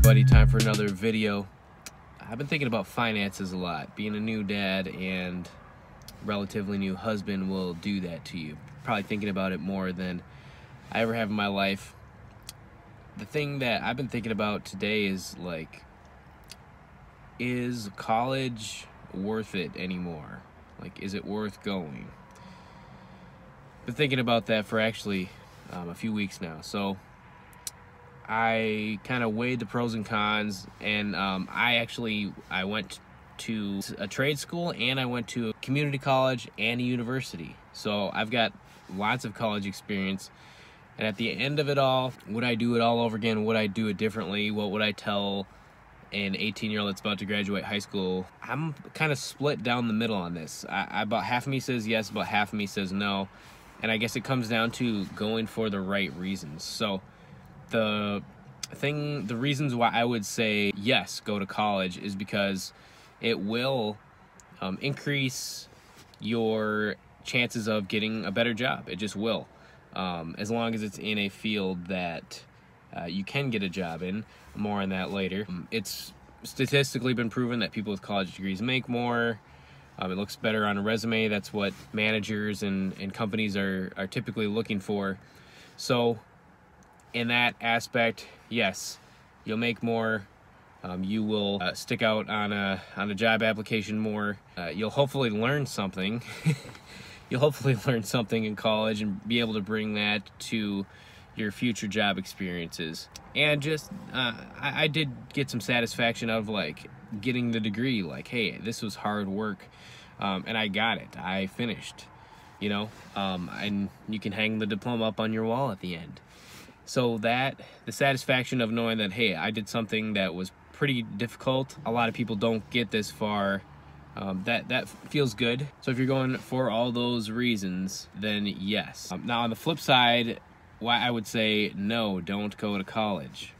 everybody, time for another video. I've been thinking about finances a lot. Being a new dad and relatively new husband will do that to you. Probably thinking about it more than I ever have in my life. The thing that I've been thinking about today is like, is college worth it anymore? Like, is it worth going? Been thinking about that for actually a few weeks now. So I kind of weighed the pros and cons, and I went to a trade school, and I went to a community college and a university. So I've got lots of college experience, and at the end of it all, would I do it all over again? Would I do it differently? What would I tell an 18-year-old that's about to graduate high school? I'm kind of split down the middle on this. About half of me says yes, about half of me says no, and I guess it comes down to going for the right reasons. So the reasons why I would say yes, go to college, is because it will increase your chances of getting a better job. It just will, as long as it's in a field that you can get a job in. More on that later. It's statistically been proven that people with college degrees make more. It looks better on a resume. That's what managers and companies are typically looking for. So in that aspect, yes, you'll make more. You will stick out on a job application more. You'll hopefully learn something. You'll hopefully learn something in college and be able to bring that to your future job experiences. And just I did get some satisfaction of like getting the degree. Like, hey, this was hard work, and I got it. I finished, and you can hang the diploma up on your wall at the end. So that, the satisfaction of knowing that, hey, I did something that was pretty difficult. A lot of people don't get this far. That feels good. So if you're going for all those reasons, then yes. Now on the flip side, why I would say no, don't go to college.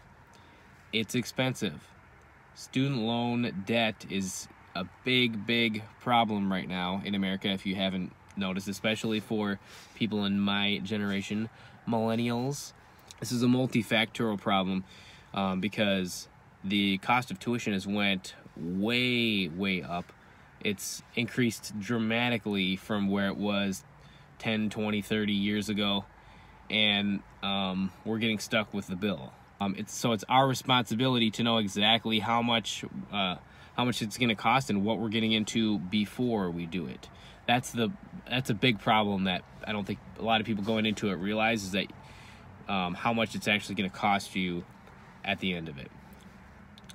It's expensive. Student loan debt is a big problem right now in America, if you haven't noticed, especially for people in my generation, millennials. This is a multifactorial problem because the cost of tuition has went way up. It's increased dramatically from where it was 10, 20, 30 years ago, and we're getting stuck with the bill. It's our responsibility to know exactly how much it's going to cost and what we're getting into before we do it. That's a big problem that I don't think a lot of people going into it realize, is that how much it's actually going to cost you at the end of it.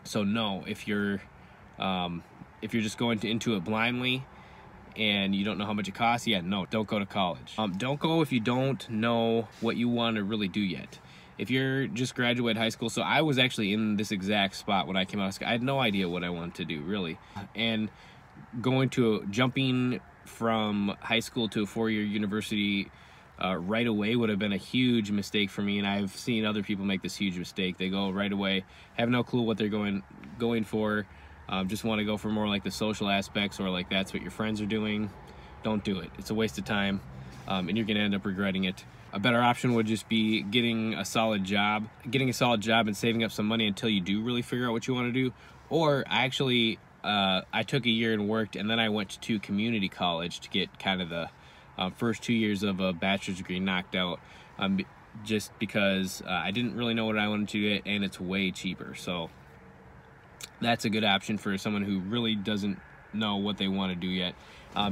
So no, if you're just going into it blindly and you don't know how much it costs, no, don't go to college. Don't go if you don't know what you want to really do yet. If you're just graduated high school, so I was actually in this exact spot when I came out of school. I had no idea what I wanted to do, really. And jumping from high school to a 4-year university right away would have been a huge mistake for me, and I've seen other people make this huge mistake. They go right away, have no clue what they're going for, just want to go for more like the social aspects, or like that's what your friends are doing. Don't do it. It's a waste of time, and you're going to end up regretting it. A better option would just be getting a solid job and saving up some money until you do really figure out what you want to do. Or I took a year and worked, and then I went to community college to get kind of the first 2 years of a bachelor's degree knocked out, just because I didn't really know what I wanted to do, and it's way cheaper. So that's a good option for someone who really doesn't know what they want to do yet.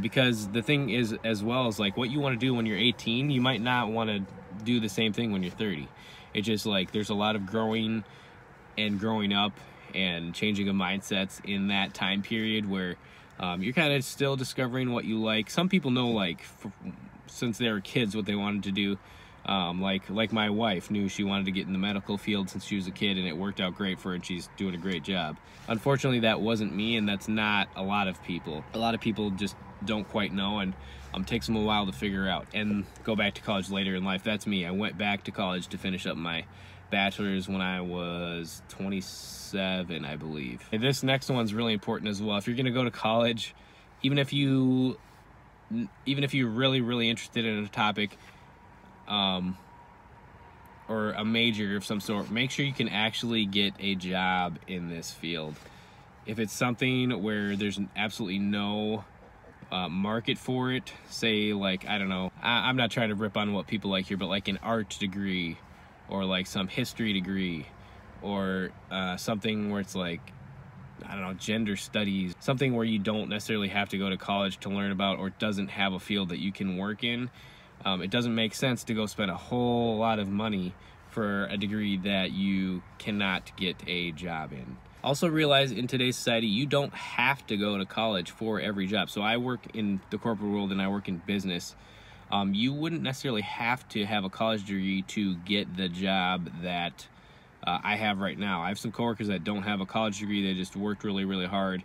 Because the thing is, as well, as like what you want to do when you're 18, you might not want to do the same thing when you're 30. It's just like there's a lot of growing up and changing of mindsets in that time period where you're kind of still discovering what you like. Some people know, like, since they were kids, what they wanted to do. Like my wife knew she wanted to get in the medical field since she was a kid, and it worked out great for her, and she's doing a great job. Unfortunately, that wasn't me, and that's not a lot of people. A lot of people just don't quite know, and takes them a while to figure out and go back to college later in life. That's me. I went back to college to finish up my bachelor's when I was 27, I believe. And this next one's really important as well. If you're going to go to college, even if you're really interested in a topic, or a major of some sort, make sure you can actually get a job in this field. If it's something where there's absolutely no market for it, say like, I don't know, I'm not trying to rip on what people like here, but like an art degree or like some history degree or something where it's like, I don't know, gender studies, something where you don't necessarily have to go to college to learn about or doesn't have a field that you can work in. It doesn't make sense to go spend a whole lot of money for a degree that you cannot get a job in. Also realize in today's society, you don't have to go to college for every job. So I work in the corporate world and I work in business. You wouldn't necessarily have to have a college degree to get the job that I have right now. I have some coworkers that don't have a college degree. They just worked really, really hard,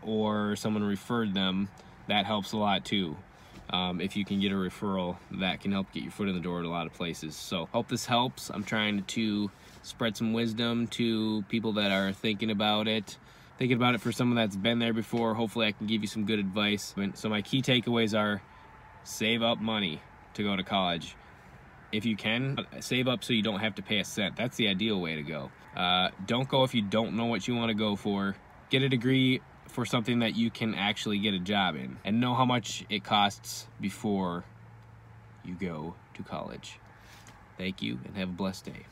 or someone referred them. That helps a lot too. If you can get a referral, that can help get your foot in the door at a lot of places. So hope this helps. I'm trying to spread some wisdom to people that are thinking about it for someone that's been there before. Hopefully I can give you some good advice. So my key takeaways are: save up money to go to college. If you can, save up so you don't have to pay a cent. That's the ideal way to go. Don't go if you don't know what you want to go for. Get a degree for something that you can actually get a job in, and know how much it costs before you go to college. Thank you, and have a blessed day.